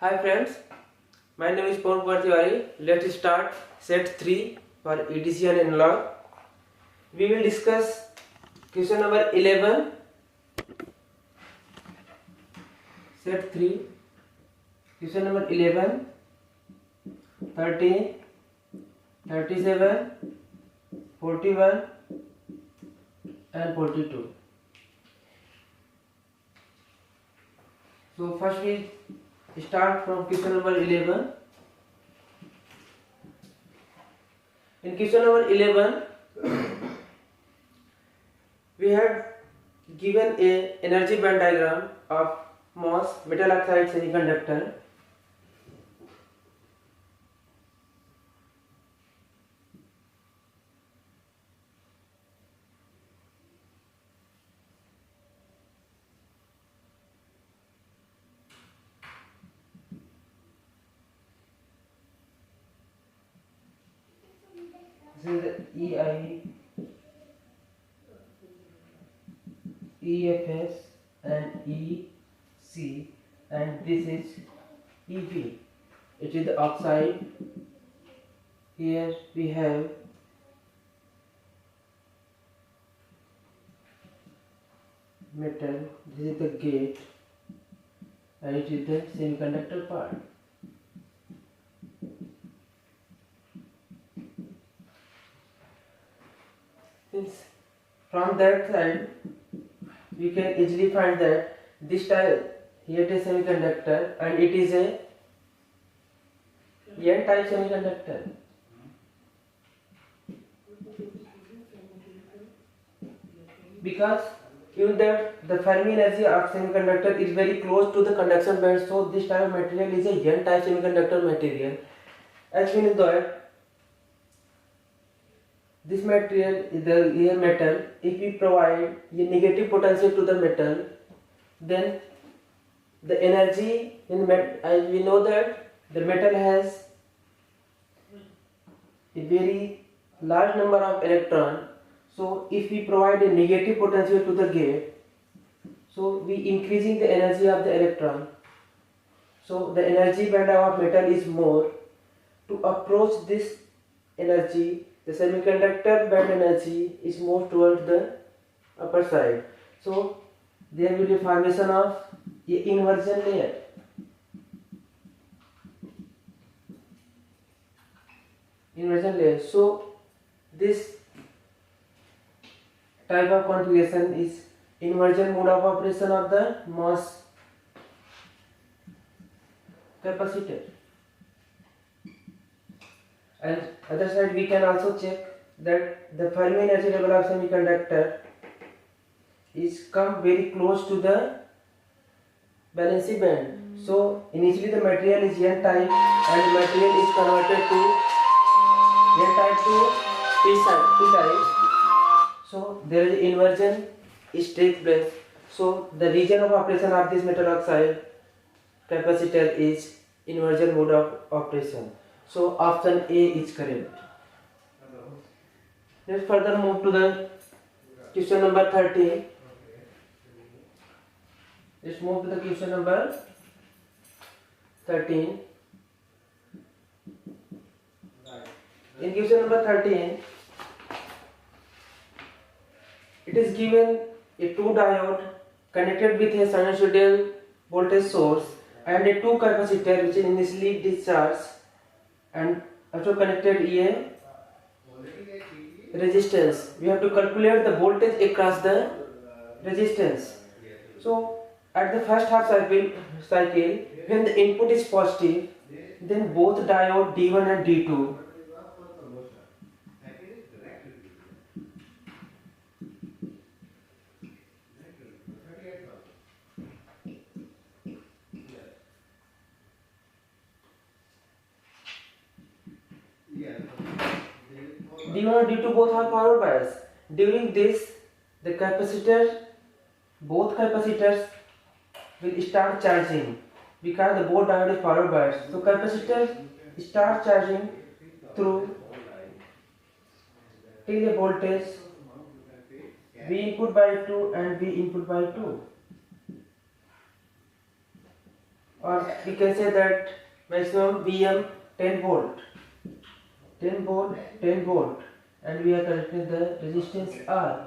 Hi friends, my name is Pawan Kumar Tiwari. Let's start set 3 for EDC and analog. We will discuss question number 11, set 3, question number 11, 13, 37, 41 and 42. So first we start from question number 11. In question number 11, we have given a energy band diagram of MOS metal oxide semiconductor. This is the EI, EFS and EC, and this is EV. It is the oxide. Here we have metal. This is the gate, and it is the semiconductor part. Since from that side we can easily find that this type here it is semiconductor and it is a N type semiconductor. Because in that the Fermi energy of semiconductor is very close to the conduction band, so this type of material is a N type semiconductor material. As we know that this material is the metal. If we provide a negative potential to the metal, then the energy in metal, as we know that the metal has a very large number of electrons. So if we provide a negative potential to the gate, so we increasing the energy of the electron. So the energy band of metal is more. To approach this energy, the semiconductor band energy is more towards the upper side. So there will be formation of a inversion layer. Inversion layer. So this type of configuration is inversion mode of operation of the MOS capacitor. And other side we can also check that the Fermi energy level of semiconductor is come very close to the valency band. So initially the material is N type and the material is converted to N type to P type. So there is inversion is take place. So the region of operation of this metal oxide capacitor is inversion mode of operation. So option A is correct. Let's further move to the question number 13. Let's move to the question number 13. In question number 13, it is given a 2 diode connected with a sinusoidal voltage source and a 2 capacitor which is initially discharged and also connected a resistance. We have to calculate the voltage across the resistance. So at the first half cycle when the input is positive, then both diode D1 and D2 D1 and D2 both are forward bias. During this, the both capacitors will start charging because the both diode is forward bias. So capacitor start charging through till a voltage V input by 2 and V input by 2. or we can say that maximum Vm 10 volt, 10 volt, 10 volt, and we are connecting the resistance R,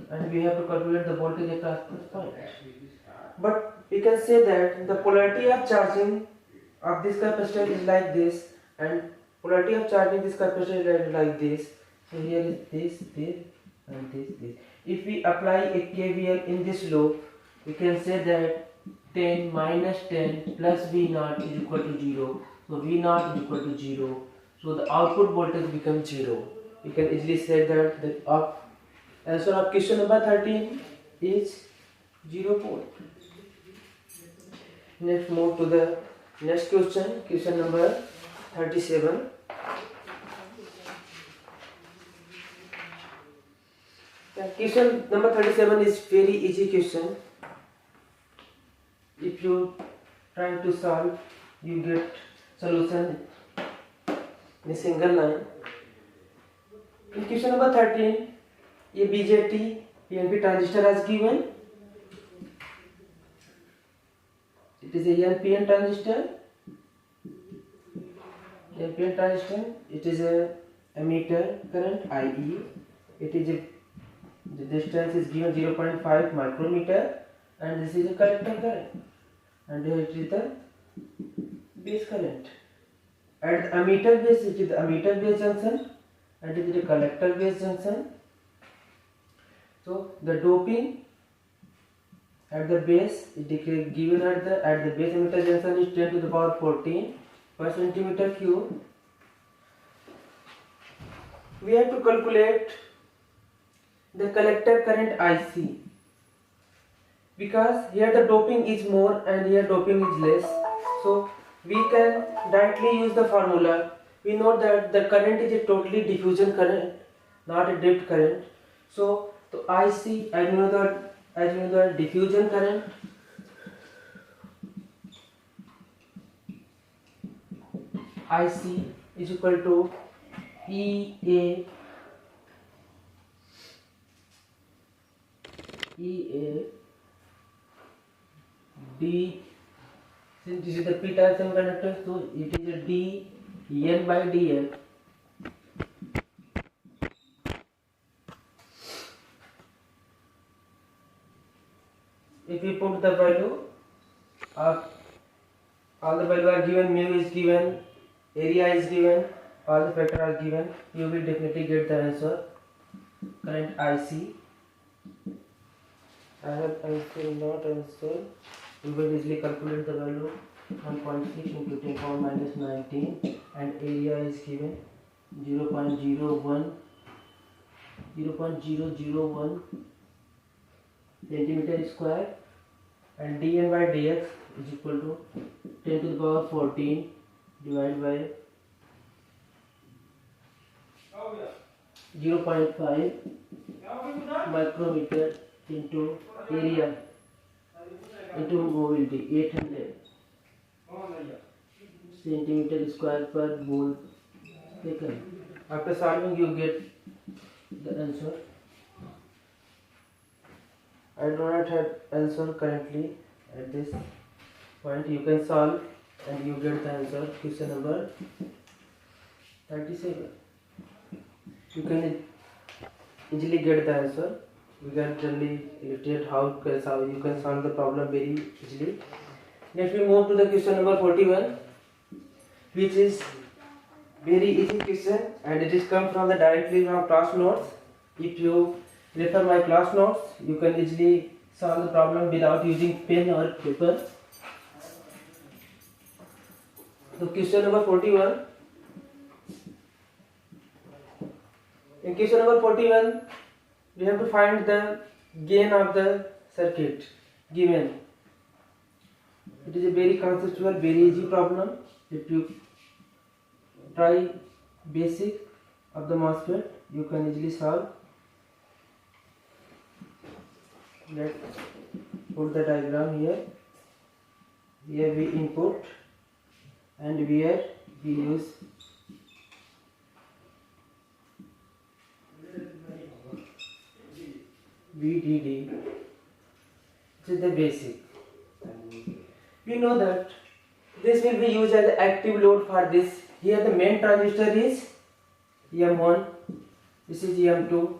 and we have to calculate the voltage across this point. But we can say that the polarity of charging of this capacitor is like this, and polarity of charging this capacitor is like this. So here is this, and this. If we apply a KVL in this loop, we can say that 10 minus 10 plus V naught is equal to 0. So V naught is equal to 0. So the output voltage becomes 0. We can easily say that the answer of question number 13 is 0 volt. Next, move to the next question, question number 37. Question number 37 is very easy question. If you try to solve, you get solution in a single line. In question number 13, a BJT PNP transistor has given. It is a NPN transistor. NPN transistor. It is a emitter current IE. It is a, the distance is given 0.5 micrometer, and this is a collector current, and here it is the base current. At the emitter base, it is the emitter base junction, and it is the collector base junction. So the doping at the base is given at the base emitter junction is 10 to the power 14 per centimeter cube. We have to calculate the collector current IC, because here the doping is more and here doping is less. So we can directly use the formula. We know that the current is a totally diffusion current, not a drift current. So the IC, as we know the diffusion current, IC is equal to EA D. Since this is the p type semiconductor, so it is a D N by dl. If we put the value of all the value are given, mu is given, area is given, all the factors are given, you will definitely get the answer. Current IC. I have answer, not answer. We will easily calculate the value 1.6 into 10 power minus 19, and area is given 0.001 centimeter square, and dn by dx is equal to 10 to the power 14 divided by 0.5 micrometer into area into mobility 800 centimeter square per volt second. After solving, you get the answer. I do not have answer currently at this point. You can solve and you get the answer. Question number 37. You can easily get the answer. We can generally illustrate how you can solve the problem very easily. Next we move to the question number 41, which is very easy question, and it is come from the directly from class notes. If you refer my class notes, you can easily solve the problem without using pen or paper. So question number 41. In question number 41, we have to find the gain of the circuit given. It is a very conceptual, very easy problem. If you try basic of the MOSFET, you can easily solve. Let's put the diagram here. Here we input, and here we use VDD. This is the basic. We know that this will be used as active load for this. Here the main transistor is M1, this is M2,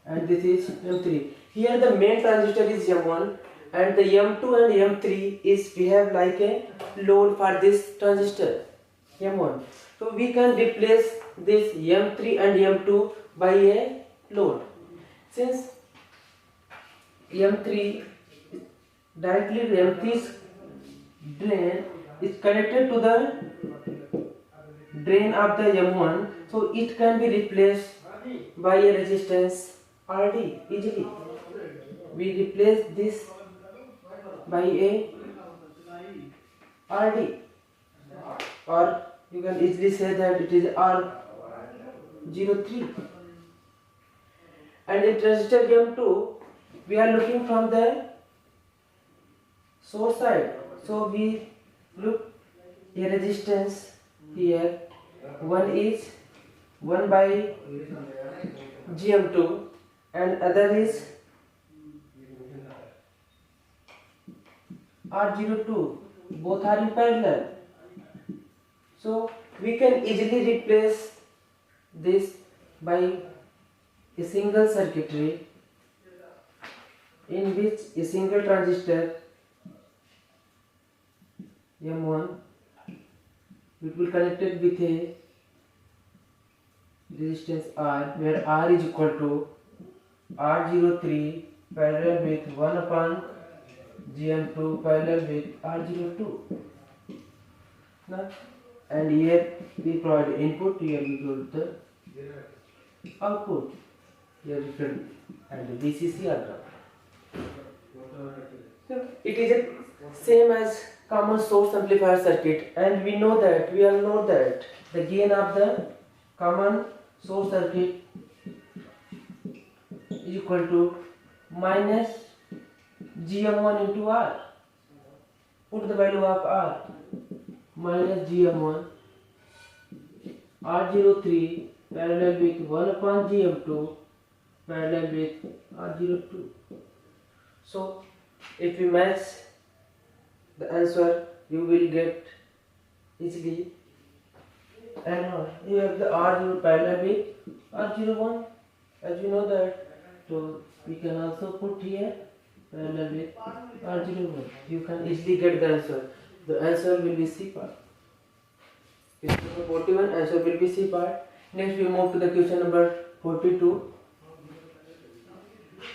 and this is M3. Here the main transistor is M1 and the M2 and M3 is we have like a load for this transistor M1. So we can replace this M3 and M2 by a load. Since M3 directly M3's drain is connected to the drain of the M1, so it can be replaced by a resistance RD easily. We replace this by a RD, or you can easily say that it is R03. And in resistor M2 we are looking from the source side, so we look a resistance here. One is 1 by GM2 and other is R02. Both are in parallel, so we can easily replace this by a single circuitry in which a single transistor M1 it will connected with a resistance R, where R is equal to R03 parallel with 1 upon GM2 parallel with R02. Now, and here we provide input, here we provide the output. Here different and VCC diagram. So it is a same as common source amplifier circuit, and we know that the gain of the common source circuit is equal to minus GM1 into R. Put the value of R minus GM1 R03 parallel with 1 upon GM2 parallel with R02. So if we match the answer, you will get easily. And you have the R0 parallel with R01, as you know that. So we can also put here parallel with R01. You can easily get the answer. The answer will be C part. Question number 41, answer will be C part. Next we move to the question number 42.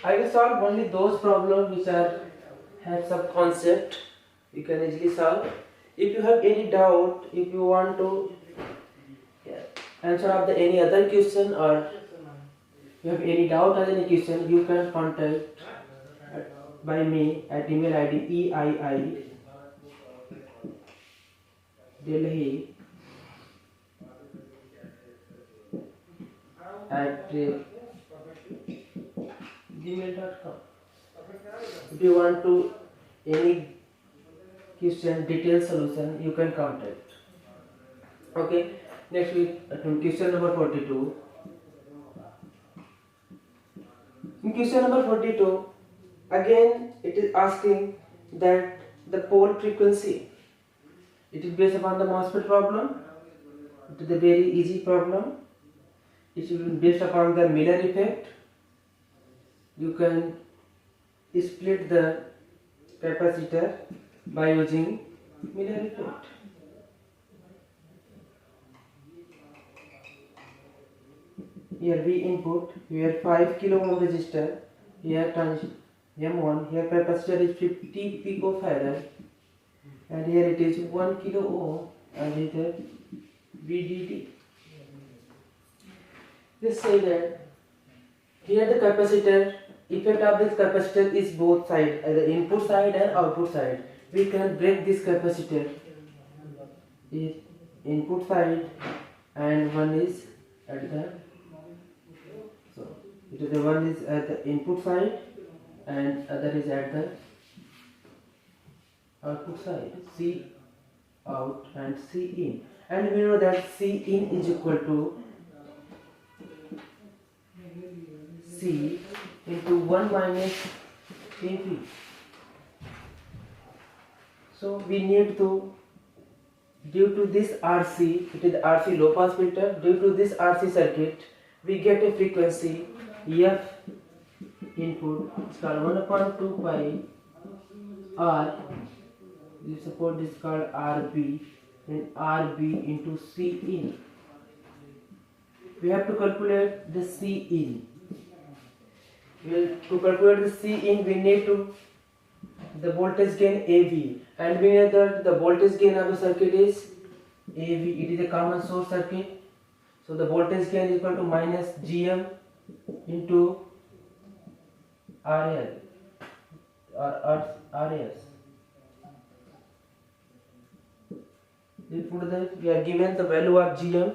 I will solve only those problems which have some concept. You can easily solve. If you have any doubt, if you want to answer of any other question, or you have any doubt on any question, you can contact by me at email ID EII Delhi at gmail.com. If you want to any question detailed solution, you can contact. Okay, next we question number 42. In question number 42, again it is asking that the pole frequency. It is based upon the MOSFET problem. It is a very easy problem. It is based upon the Miller effect. You can split the capacitor by using Miller effect. Here we input, here 5 kilo ohm resistor, here M1, here capacitor is 50 picofarad, and here it is 1 kilo ohm, and here VDD. Let's say that here the capacitor, effect of this capacitor is both sides, the input side and output side. We can break this capacitor is input side and one is at the, so it is the one is at the input side and other is at the output side. C out and C in, and we know that C in is equal to C into 1 minus KV. So we need to, due to this RC, it is RC low pass filter, due to this RC circuit, we get a frequency F input, it's called 1/2 pi R, you suppose this is called RB, and RB into C in. We have to calculate the C in. To calculate the C in, we need to the voltage gain AV, and we know that the voltage gain of the circuit is AV. It is a common source circuit, so the voltage gain is equal to minus GM into RL or RS. We put that we are given the value of GM.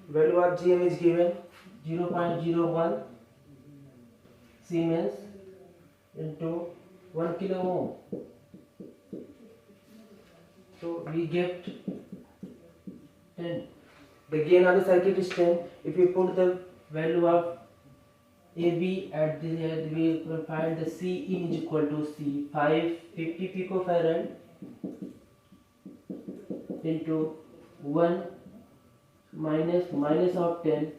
Value of GM is given 0.01 Siemens into 1 kilo ohm. So we get 10. The gain of the circuit is 10. If we put the value of AB at the end, we will find the C in is equal to C 550 picofarad into 1 minus of 10,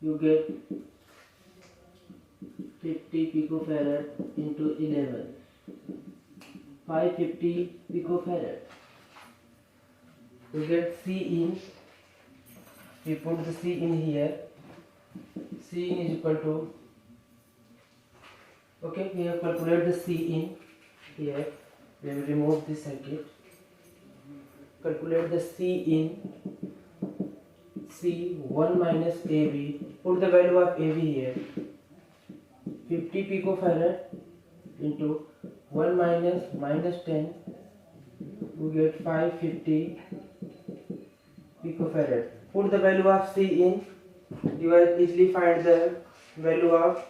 you get 50 picofarad into 11, 550 picofarad. You get C in, we put the C in here, C in is equal to, okay, we have calculated the C in here, we will remove this circuit, calculate the C in, C 1 minus AB, put the value of AB here, 50 picofarad into 1 minus 10, we get 550 picofarad. Put the value of C in, you will easily find the value of